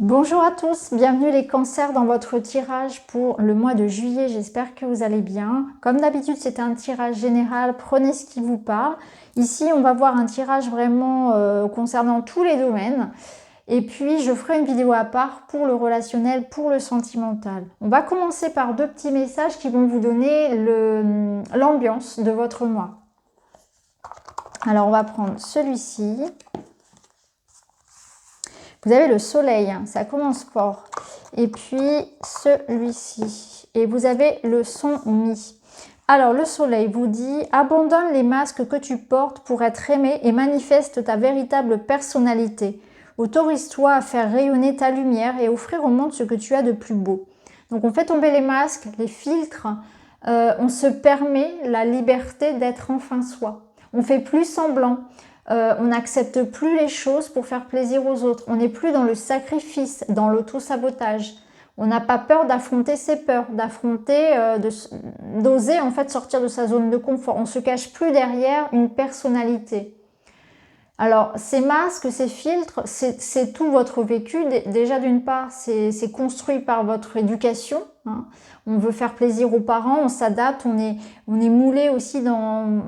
Bonjour à tous, bienvenue les cancers dans votre tirage pour le mois de juillet, j'espère que vous allez bien. Comme d'habitude c'est un tirage général, prenez ce qui vous parle. Ici on va voir un tirage vraiment concernant tous les domaines. Et puis je ferai une vidéo à part pour le relationnel, pour le sentimental. On va commencer par deux petits messages qui vont vous donner l'ambiance de votre mois. Alors on va prendre celui-ci. Vous avez le soleil, ça commence fort. Et puis celui-ci. Et vous avez le son mi. Alors le soleil vous dit, abandonne les masques que tu portes pour être aimé et manifeste ta véritable personnalité. Autorise-toi à faire rayonner ta lumière et offrir au monde ce que tu as de plus beau. Donc on fait tomber les masques, les filtres, on se permet la liberté d'être enfin soi. On fait plus semblant. On n'accepte plus les choses pour faire plaisir aux autres. On n'est plus dans le sacrifice, dans l'auto-sabotage. On n'a pas peur d'affronter ses peurs, d'oser en fait sortir de sa zone de confort. On ne se cache plus derrière une personnalité. Alors, ces masques, ces filtres, c'est tout votre vécu. Déjà, d'une part, c'est construit par votre éducation. Hein. On veut faire plaisir aux parents, on s'adapte, on est moulé aussi dans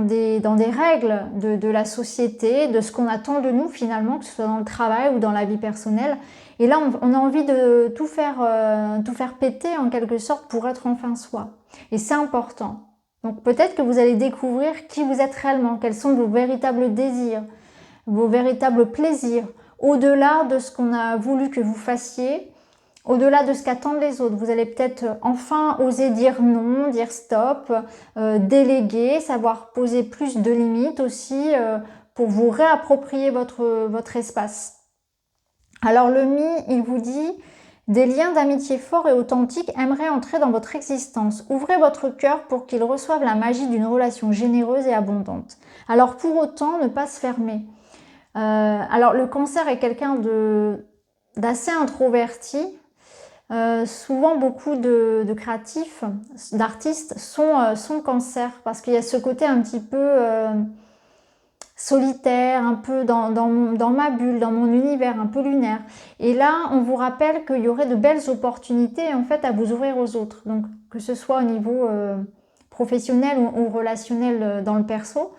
des règles de la société, de ce qu'on attend de nous finalement, que ce soit dans le travail ou dans la vie personnelle. Et là, on a envie de tout faire péter en quelque sorte pour être enfin soi. Et c'est important. Donc peut-être que vous allez découvrir qui vous êtes réellement, quels sont vos véritables désirs, vos véritables plaisirs, au-delà de ce qu'on a voulu que vous fassiez, au-delà de ce qu'attendent les autres. Vous allez peut-être enfin oser dire non, dire stop, déléguer, savoir poser plus de limites aussi pour vous réapproprier votre espace. Alors le mi, il vous dit... Des liens d'amitié forts et authentiques aimeraient entrer dans votre existence. Ouvrez votre cœur pour qu'ils reçoivent la magie d'une relation généreuse et abondante. Alors pour autant, ne pas se fermer. Alors le cancer est quelqu'un d'assez introverti. Souvent beaucoup de créatifs, d'artistes sont cancer parce qu'il y a ce côté un petit peu... solitaire, un peu dans ma bulle, dans mon univers, un peu lunaire. Et là, on vous rappelle qu'il y aurait de belles opportunités en fait à vous ouvrir aux autres. Donc que ce soit au niveau professionnel ou relationnel dans le perso,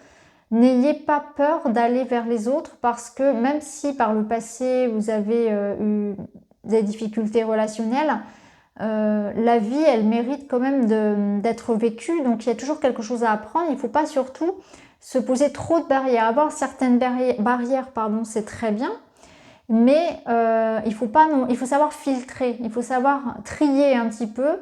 n'ayez pas peur d'aller vers les autres parce que même si par le passé vous avez eu des difficultés relationnelles, la vie, elle mérite quand même d'être vécue. Donc il y a toujours quelque chose à apprendre. Il ne faut pas surtout se poser trop de barrières. Avoir certaines barrières, c'est très bien, mais il faut savoir filtrer, il faut savoir trier un petit peu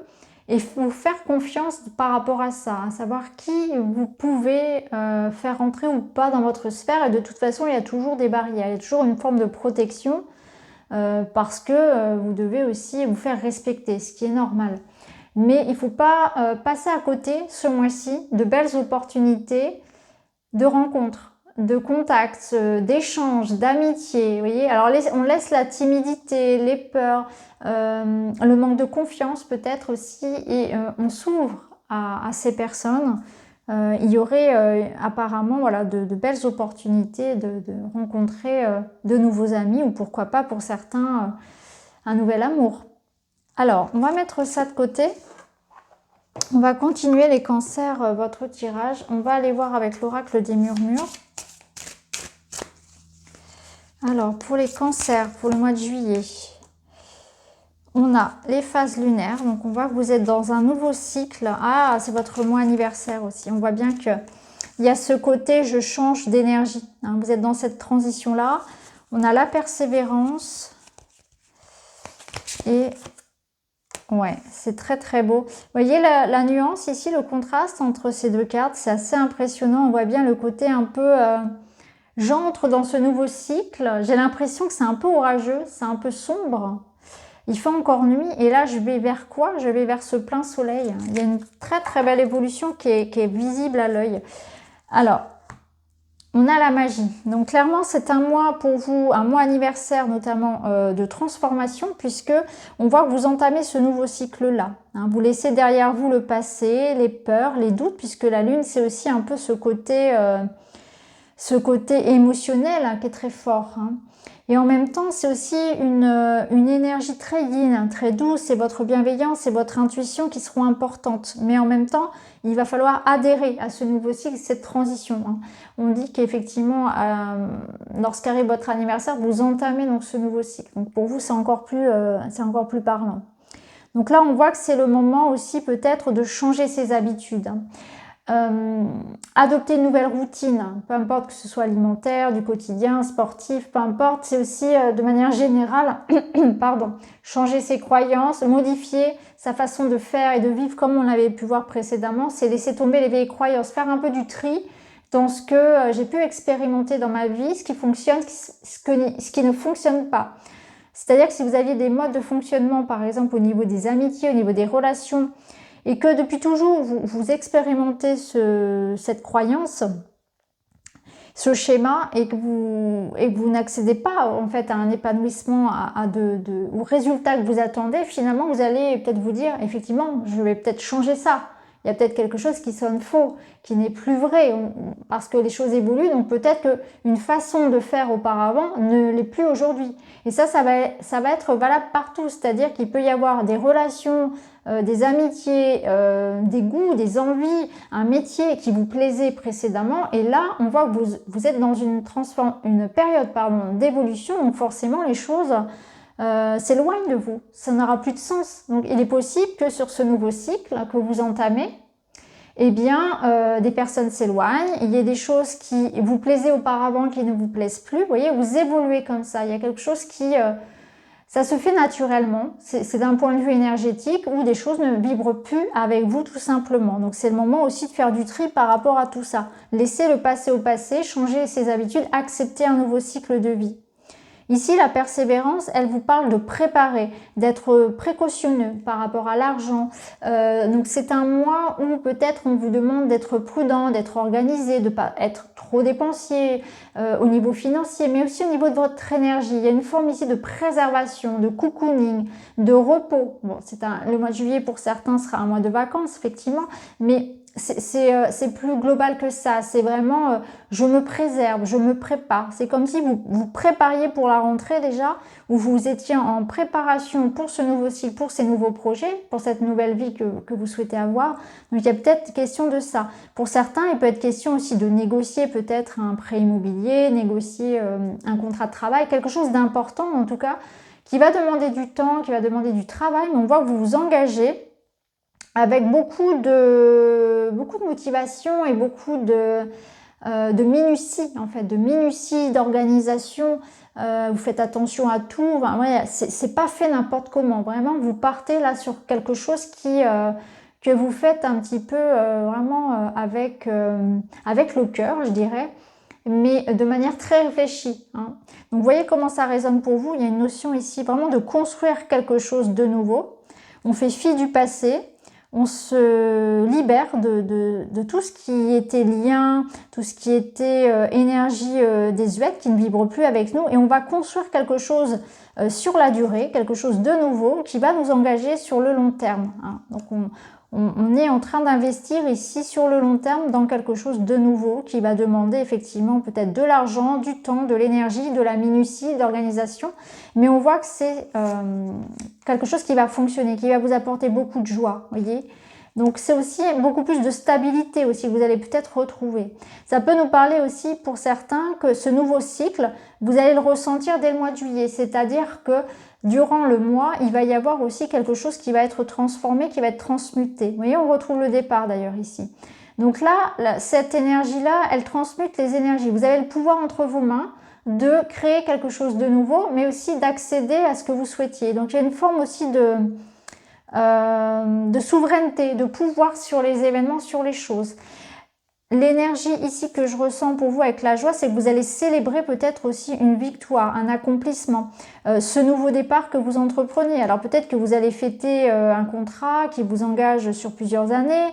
et vous faire confiance par rapport à ça, à savoir qui vous pouvez faire entrer ou pas dans votre sphère. Et de toute façon, il y a toujours des barrières, il y a toujours une forme de protection parce que vous devez aussi vous faire respecter, ce qui est normal. Mais il ne faut pas passer à côté ce mois-ci de belles opportunités de rencontres, de contacts, d'échanges, d'amitié. Vous voyez, alors on laisse la timidité, les peurs, le manque de confiance peut-être aussi, et on s'ouvre à ces personnes. Il y aurait apparemment voilà, de belles opportunités de rencontrer de nouveaux amis ou pourquoi pas pour certains un nouvel amour. Alors, on va mettre ça de côté. On va continuer les cancers, votre tirage. On va aller voir avec l'oracle des murmures. Alors, pour les cancers, pour le mois de juillet, on a les phases lunaires. Donc, on voit que vous êtes dans un nouveau cycle. Ah, c'est votre mois anniversaire aussi. On voit bien qu'il y a ce côté « je change d'énergie ». Vous êtes dans cette transition-là. On a la persévérance et... ouais, c'est très très beau. Vous voyez la nuance ici, le contraste entre ces deux cartes, c'est assez impressionnant. On voit bien le côté un peu... j'entre dans ce nouveau cycle. J'ai l'impression que c'est un peu orageux, c'est un peu sombre. Il fait encore nuit et là je vais vers quoi? Je vais vers ce plein soleil. Il y a une très très belle évolution qui est visible à l'œil. Alors, on a la magie. Donc clairement, c'est un mois pour vous, un mois anniversaire notamment de transformation, puisque on voit que vous entamez ce nouveau cycle-là. Vous laissez derrière vous le passé, les peurs, les doutes, puisque la lune, c'est aussi un peu ce côté ce côté émotionnel qui est très fort. Et en même temps, c'est aussi une énergie très yin, très douce, c'est votre bienveillance et votre intuition qui seront importantes. Mais en même temps, il va falloir adhérer à ce nouveau cycle, cette transition. On dit qu'effectivement, lorsqu'arrive votre anniversaire, vous entamez donc ce nouveau cycle. Donc pour vous, c'est encore plus parlant. Donc là, on voit que c'est le moment aussi peut-être de changer ses habitudes. Adopter une nouvelle routine, peu importe que ce soit alimentaire, du quotidien, sportif, peu importe, c'est aussi de manière générale, pardon, changer ses croyances, modifier sa façon de faire et de vivre comme on l'avait pu voir précédemment, c'est laisser tomber les vieilles croyances, faire un peu du tri dans ce que j'ai pu expérimenter dans ma vie, ce qui fonctionne, ce qui ne fonctionne pas. C'est-à-dire que si vous aviez des modes de fonctionnement, par exemple au niveau des amitiés, au niveau des relations, et que depuis toujours vous expérimentez cette croyance, ce schéma, et que vous n'accédez pas en fait à un épanouissement, au résultat que vous attendez, finalement vous allez peut-être vous dire, effectivement, je vais peut-être changer ça. Il y a peut-être quelque chose qui sonne faux, qui n'est plus vrai, parce que les choses évoluent, donc peut-être qu'une façon de faire auparavant ne l'est plus aujourd'hui. Et ça va être valable partout, c'est-à-dire qu'il peut y avoir des relations, des amitiés, des goûts, des envies, un métier qui vous plaisait précédemment, et là, on voit que vous êtes dans une période d'évolution, donc forcément les choses s'éloignent de vous, ça n'aura plus de sens. Donc il est possible que sur ce nouveau cycle que vous entamez, eh bien, des personnes s'éloignent, il y a des choses qui vous plaisaient auparavant qui ne vous plaisent plus, vous voyez, vous évoluez comme ça, il y a quelque chose qui... ça se fait naturellement, c'est d'un point de vue énergétique où des choses ne vibrent plus avec vous tout simplement. Donc c'est le moment aussi de faire du tri par rapport à tout ça. Laisser le passé au passé, changer ses habitudes, accepter un nouveau cycle de vie. Ici, la persévérance, elle vous parle de préparer, d'être précautionneux par rapport à l'argent. Donc c'est un mois où peut-être on vous demande d'être prudent, d'être organisé, de ne pas être trop dépensier au niveau financier, mais aussi au niveau de votre énergie. Il y a une forme ici de préservation, de cocooning, de repos. Bon, le mois de juillet pour certains sera un mois de vacances, effectivement, mais c'est plus global que ça. C'est vraiment je me préserve, je me prépare. C'est comme si vous prépariez pour la rentrée déjà, ou vous étiez en préparation pour ce nouveau cycle, pour ces nouveaux projets, pour cette nouvelle vie que vous souhaitez avoir. Donc il y a peut-être question de ça. Pour certains, il peut être question aussi de négocier peut-être un prêt immobilier, négocier un contrat de travail, quelque chose d'important en tout cas, qui va demander du temps, qui va demander du travail, mais on voit que vous vous engagez avec beaucoup de motivation et beaucoup de minutie, en fait, de minutie, d'organisation. Vous faites attention à tout. Enfin, ouais, c'est pas fait n'importe comment. Vraiment, vous partez là sur quelque chose que vous faites un petit peu vraiment avec le cœur, je dirais, mais de manière très réfléchie. Donc, vous voyez comment ça résonne pour vous. Il y a une notion ici vraiment de construire quelque chose de nouveau. On fait fi du passé. On se libère de tout ce qui était lien, tout ce qui était énergie désuète qui ne vibre plus avec nous, et on va construire quelque chose sur la durée, quelque chose de nouveau qui va nous engager sur le long terme. Donc on est en train d'investir ici sur le long terme dans quelque chose de nouveau qui va demander effectivement peut-être de l'argent, du temps, de l'énergie, de la minutie, d'organisation. Mais on voit que c'est quelque chose qui va fonctionner, qui va vous apporter beaucoup de joie, voyez. Donc c'est aussi beaucoup plus de stabilité aussi que vous allez peut-être retrouver. Ça peut nous parler aussi pour certains que ce nouveau cycle, vous allez le ressentir dès le mois de juillet. C'est-à-dire que durant le mois, il va y avoir aussi quelque chose qui va être transformé, qui va être transmuté. Vous voyez, on retrouve le départ d'ailleurs ici. Donc là, cette énergie-là, elle transmute les énergies. Vous avez le pouvoir entre vos mains de créer quelque chose de nouveau, mais aussi d'accéder à ce que vous souhaitiez. Donc il y a une forme aussi de souveraineté, de pouvoir sur les événements, sur les choses. L'énergie ici que je ressens pour vous avec la joie, c'est que vous allez célébrer peut-être aussi une victoire, un accomplissement, ce nouveau départ que vous entreprenez. Alors peut-être que vous allez fêter un contrat qui vous engage sur plusieurs années,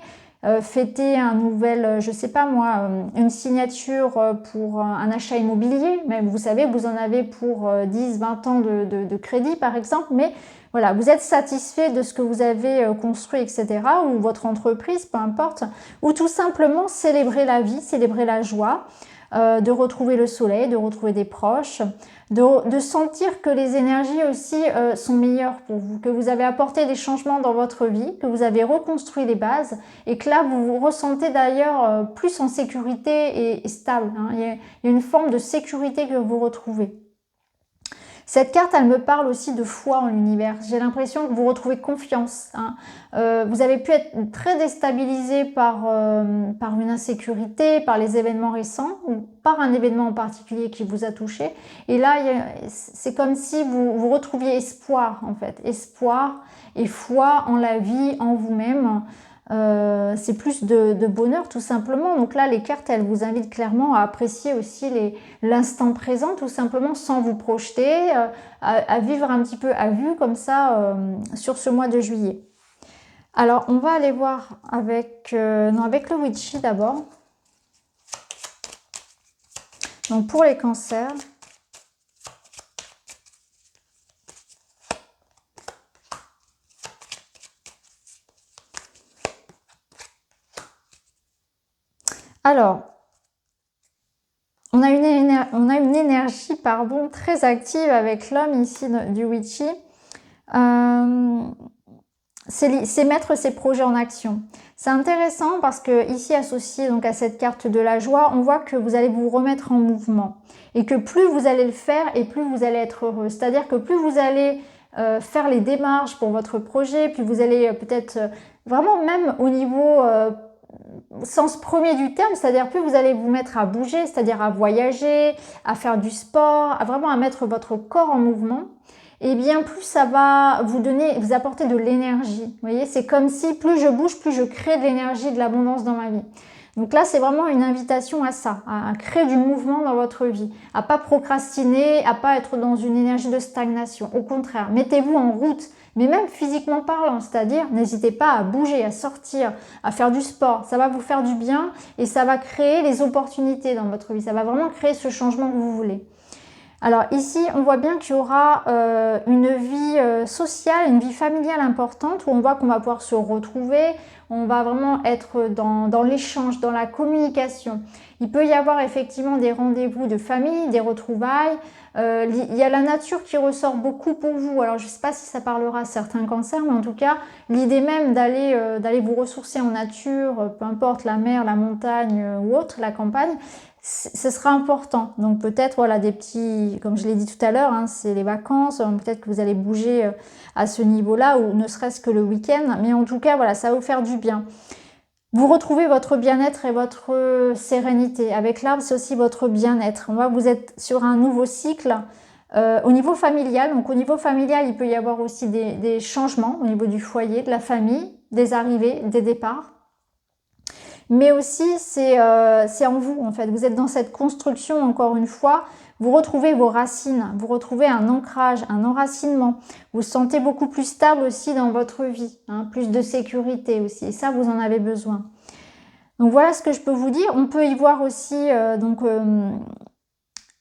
fêter un nouvel, je sais pas moi, une signature pour un achat immobilier. Même vous savez, vous en avez pour 10-20 ans de crédit par exemple, mais voilà, vous êtes satisfait de ce que vous avez construit, etc., ou votre entreprise, peu importe, ou tout simplement célébrer la vie, célébrer la joie, de retrouver le soleil, de retrouver des proches, de sentir que les énergies aussi sont meilleures pour vous, que vous avez apporté des changements dans votre vie, que vous avez reconstruit les bases et que là, vous vous ressentez d'ailleurs plus en sécurité et stable. Hein. Il y a une forme de sécurité que vous retrouvez. Cette carte, elle me parle aussi de foi en l'univers. J'ai l'impression que vous retrouvez confiance. Hein. Vous avez pu être très déstabilisé par une insécurité, par les événements récents ou par un événement en particulier qui vous a touché. Et là, c'est comme si vous retrouviez espoir, en fait. Espoir et foi en la vie, en vous-même. C'est plus de bonheur tout simplement. Donc là, les cartes, elles vous invitent clairement à apprécier aussi l'instant présent, tout simplement, sans vous projeter, à vivre un petit peu à vue comme ça sur ce mois de juillet. Alors, on va aller voir avec le Witchy d'abord. Donc pour les cancers. Alors, on a une énergie très active avec l'homme ici du Witchy. C'est mettre ses projets en action. C'est intéressant parce que ici associé donc à cette carte de la joie, on voit que vous allez vous remettre en mouvement et que plus vous allez le faire et plus vous allez être heureux. C'est-à-dire que plus vous allez faire les démarches pour votre projet, puis vous allez peut-être vraiment même au niveau sens premier du terme, c'est-à-dire plus vous allez vous mettre à bouger, c'est-à-dire à voyager, à faire du sport, à mettre votre corps en mouvement, et bien plus ça va vous apporter de l'énergie. Vous voyez, c'est comme si plus je bouge, plus je crée de l'énergie, de l'abondance dans ma vie. Donc là, c'est vraiment une invitation à ça, à créer du mouvement dans votre vie, à pas procrastiner, à pas être dans une énergie de stagnation. Au contraire, mettez-vous en route, mais même physiquement parlant, c'est-à-dire n'hésitez pas à bouger, à sortir, à faire du sport. Ça va vous faire du bien et ça va créer les opportunités dans votre vie. Ça va vraiment créer ce changement que vous voulez. Alors ici, on voit bien qu'il y aura une vie sociale, une vie familiale importante où on voit qu'on va pouvoir se retrouver, on va vraiment être dans l'échange, dans la communication. Il peut y avoir effectivement des rendez-vous de famille, des retrouvailles. Il y a la nature qui ressort beaucoup pour vous. Alors je ne sais pas si ça parlera à certains cancers, mais en tout cas, l'idée même d'aller vous ressourcer en nature, peu importe la mer, la montagne ou autre, la campagne, ce sera important. Donc peut-être voilà des petits, comme je l'ai dit tout à l'heure, hein, c'est les vacances, peut-être que vous allez bouger à ce niveau-là ou ne serait-ce que le week-end, mais en tout cas voilà, ça va vous faire du bien. Vous retrouvez votre bien-être et votre sérénité. Avec l'arbre, c'est aussi votre bien-être. On voit que vous êtes sur un nouveau cycle au niveau familial. Donc au niveau familial, il peut y avoir aussi des changements au niveau du foyer, de la famille, des arrivées, des départs. Mais aussi, c'est en vous, en fait. Vous êtes dans cette construction, encore une fois. Vous retrouvez vos racines, vous retrouvez un ancrage, un enracinement. Vous vous sentez beaucoup plus stable aussi dans votre vie, hein, plus de sécurité aussi. Et ça, vous en avez besoin. Donc voilà ce que je peux vous dire. On peut y voir aussi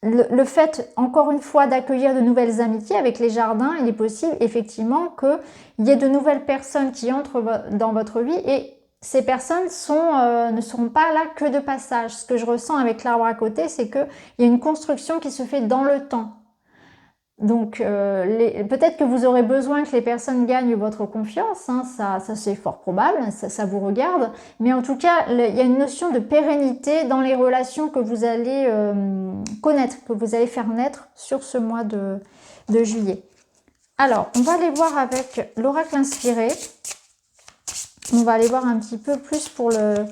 le fait, encore une fois, d'accueillir de nouvelles amitiés avec les jardins. Il est possible, effectivement, qu'il y ait de nouvelles personnes qui entrent dans votre vie et ces personnes ne seront pas là que de passage. Ce que je ressens avec l'arbre à côté, c'est qu'il y a une construction qui se fait dans le temps. Donc, peut-être que vous aurez besoin que les personnes gagnent votre confiance, hein, ça c'est fort probable, ça vous regarde. Mais en tout cas, il y a une notion de pérennité dans les relations que vous allez connaître, que vous allez faire naître sur ce mois de juillet. Alors, on va aller voir avec l'oracle inspiré. On va aller voir un petit peu plus pour le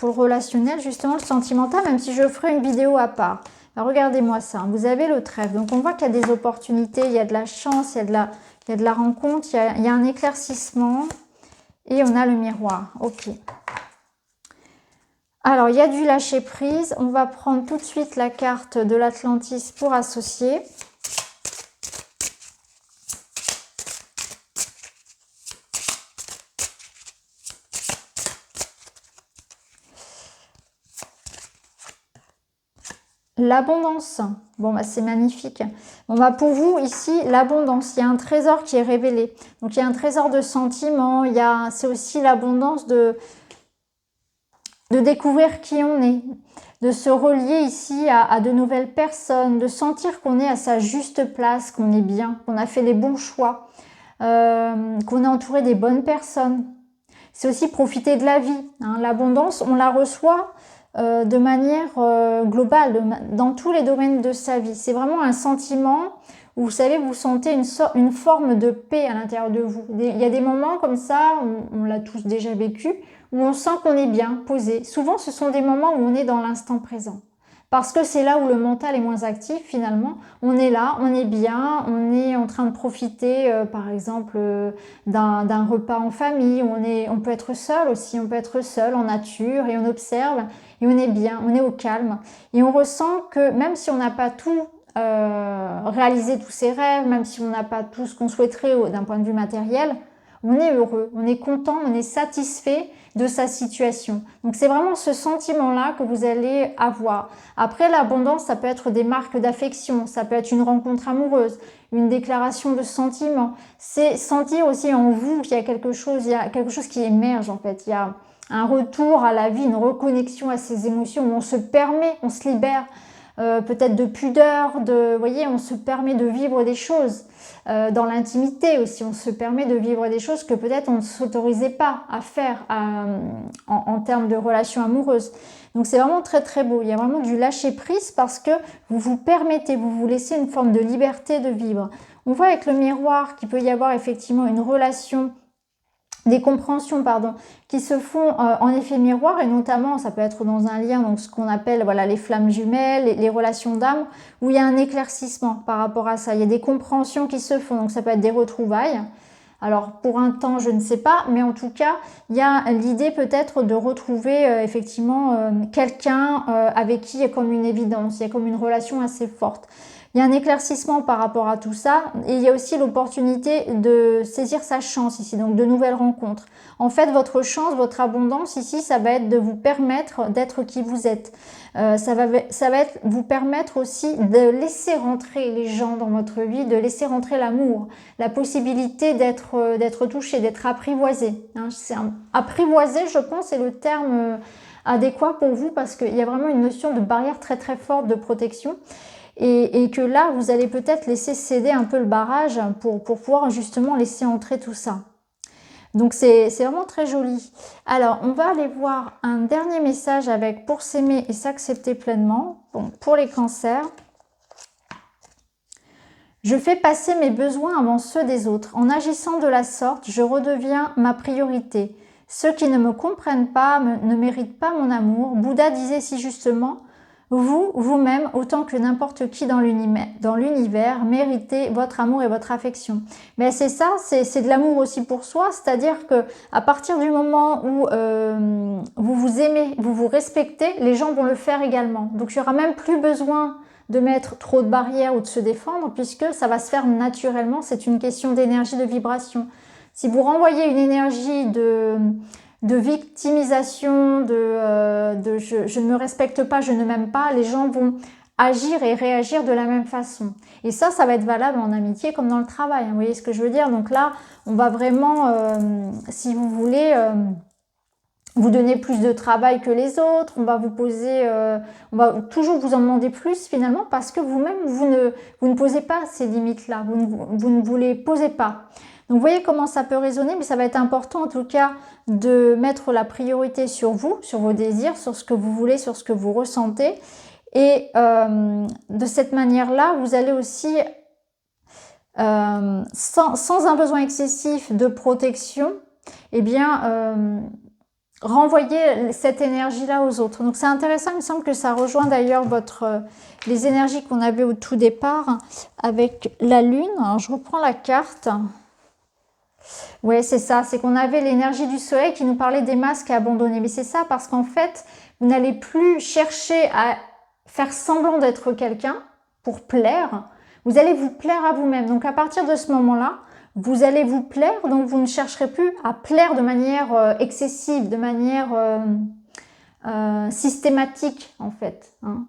relationnel, justement le sentimental, même si je ferai une vidéo à part. Alors, regardez-moi ça, vous avez le trèfle. Donc, on voit qu'il y a des opportunités, il y a de la chance, il y a de la rencontre, il y a un éclaircissement. Et on a le miroir. Ok. Alors, il y a du lâcher-prise. On va prendre tout de suite la carte de l'Atlantis pour associer. L'abondance, bon bah c'est magnifique. Bon bah pour vous ici l'abondance, il y a un trésor qui est révélé. Donc il y a un trésor de sentiments, c'est aussi l'abondance de de découvrir qui on est, de se relier ici à de nouvelles personnes, de sentir qu'on est à sa juste place, qu'on est bien, qu'on a fait les bons choix, qu'on est entouré des bonnes personnes. C'est aussi profiter de la vie. Hein. L'abondance, on la reçoit de manière globale, dans tous les domaines de sa vie. C'est vraiment un sentiment où, vous savez, vous sentez une forme de paix à l'intérieur de vous. Il y a des moments comme ça, on l'a tous déjà vécu, où on sent qu'on est bien posé. Souvent, ce sont des moments où on est dans l'instant présent. Parce que c'est là où le mental est moins actif finalement. On est là, on est bien, on est en train de profiter par exemple d'un repas en famille. On peut être seul aussi, on peut être seul en nature et on observe et on est bien, on est au calme. Et on ressent que même si on n'a pas tout réalisé, tous ses rêves, même si on n'a pas tout ce qu'on souhaiterait d'un point de vue matériel, on est heureux, on est content, on est satisfait de sa situation. Donc c'est vraiment ce sentiment-là que vous allez avoir. Après, l'abondance, ça peut être des marques d'affection, ça peut être une rencontre amoureuse, une déclaration de sentiment. C'est sentir aussi en vous qu'il y a quelque chose qui émerge en fait. Il y a un retour à la vie, une reconnexion à ses émotions où on se permet, on se libère peut-être de pudeur, vous voyez, on se permet de vivre des choses. Dans l'intimité aussi, on se permet de vivre des choses que peut-être on ne s'autorisait pas à faire en termes de relations amoureuses. Donc c'est vraiment très très beau. Il y a vraiment du lâcher prise parce que vous vous permettez, vous vous laissez une forme de liberté de vivre. On voit avec le miroir qu'il peut y avoir effectivement une relation, des compréhensions qui se font en effet miroir, et notamment ça peut être dans un lien, donc ce qu'on appelle voilà les flammes jumelles, les relations d'âme, où il y a un éclaircissement par rapport à ça. Il y a des compréhensions qui se font, donc ça peut être des retrouvailles. Alors pour un temps je ne sais pas, mais en tout cas il y a l'idée peut-être de retrouver effectivement quelqu'un avec qui il y a comme une évidence, il y a comme une relation assez forte. Il y a un éclaircissement par rapport à tout ça, et il y a aussi l'opportunité de saisir sa chance ici, donc de nouvelles rencontres. En fait, votre chance, votre abondance ici, ça va être de vous permettre d'être qui vous êtes. Ça va être vous permettre aussi de laisser rentrer les gens dans votre vie, de laisser rentrer l'amour, la possibilité d'être touché, d'être apprivoisé. Hein, apprivoisé, je pense, c'est le terme adéquat pour vous, parce qu'il y a vraiment une notion de barrière très très forte de protection. Et que là, vous allez peut-être laisser céder un peu le barrage pour pouvoir justement laisser entrer tout ça. Donc c'est vraiment très joli. Alors, on va aller voir un dernier message avec pour s'aimer et s'accepter pleinement. Bon, pour les cancers. Je fais passer mes besoins avant ceux des autres. En agissant de la sorte, je redeviens ma priorité. Ceux qui ne me comprennent pas ne méritent pas mon amour. Bouddha disait si justement... Vous-même, autant que n'importe qui dans l'univers, méritez votre amour et votre affection. Mais c'est ça, c'est de l'amour aussi pour soi, c'est-à-dire que à partir du moment où vous vous aimez, vous vous respectez, les gens vont le faire également. Donc il n'y aura même plus besoin de mettre trop de barrières ou de se défendre, puisque ça va se faire naturellement. C'est une question d'énergie, de vibration. Si vous renvoyez une énergie de victimisation, je ne me respecte pas, je ne m'aime pas, les gens vont agir et réagir de la même façon. Et ça va être valable en amitié comme dans le travail. Vous voyez ce que je veux dire? Donc là, on va vraiment, si vous voulez, vous donner plus de travail que les autres, on va vous poser, on va toujours vous en demander plus finalement, parce que vous-même, vous ne posez pas ces limites-là, vous ne vous les posez pas. Donc vous voyez comment ça peut résonner, mais ça va être important en tout cas de mettre la priorité sur vous, sur vos désirs, sur ce que vous voulez, sur ce que vous ressentez. Et de cette manière-là, vous allez aussi, sans un besoin excessif de protection, eh bien, renvoyer cette énergie-là aux autres. Donc c'est intéressant, il me semble que ça rejoint d'ailleurs les énergies qu'on avait au tout départ avec la Lune. Alors je reprends la carte. Oui, c'est ça, c'est qu'on avait l'énergie du soleil qui nous parlait des masques à abandonner. Mais c'est ça, parce qu'en fait, vous n'allez plus chercher à faire semblant d'être quelqu'un pour plaire. Vous allez vous plaire à vous-même. Donc à partir de ce moment-là, vous allez vous plaire, donc vous ne chercherez plus à plaire de manière excessive, de manière systématique en fait. Hein.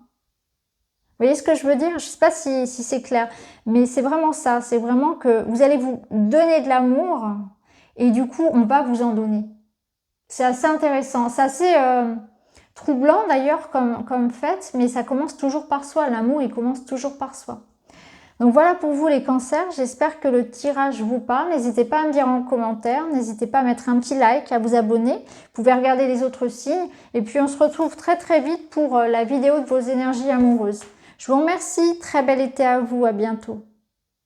Vous voyez ce que je veux dire? Je ne sais pas si c'est clair, mais c'est vraiment ça. C'est vraiment que vous allez vous donner de l'amour et du coup, on va vous en donner. C'est assez intéressant. C'est assez Troublant d'ailleurs comme fait, mais ça commence toujours par soi. L'amour, il commence toujours par soi. Donc voilà pour vous les cancers, j'espère que le tirage vous parle. N'hésitez pas à me dire en commentaire, n'hésitez pas à mettre un petit like, à vous abonner. Vous pouvez regarder les autres signes. Et puis on se retrouve très très vite pour la vidéo de vos énergies amoureuses. Je vous remercie, très bel été à vous, à bientôt.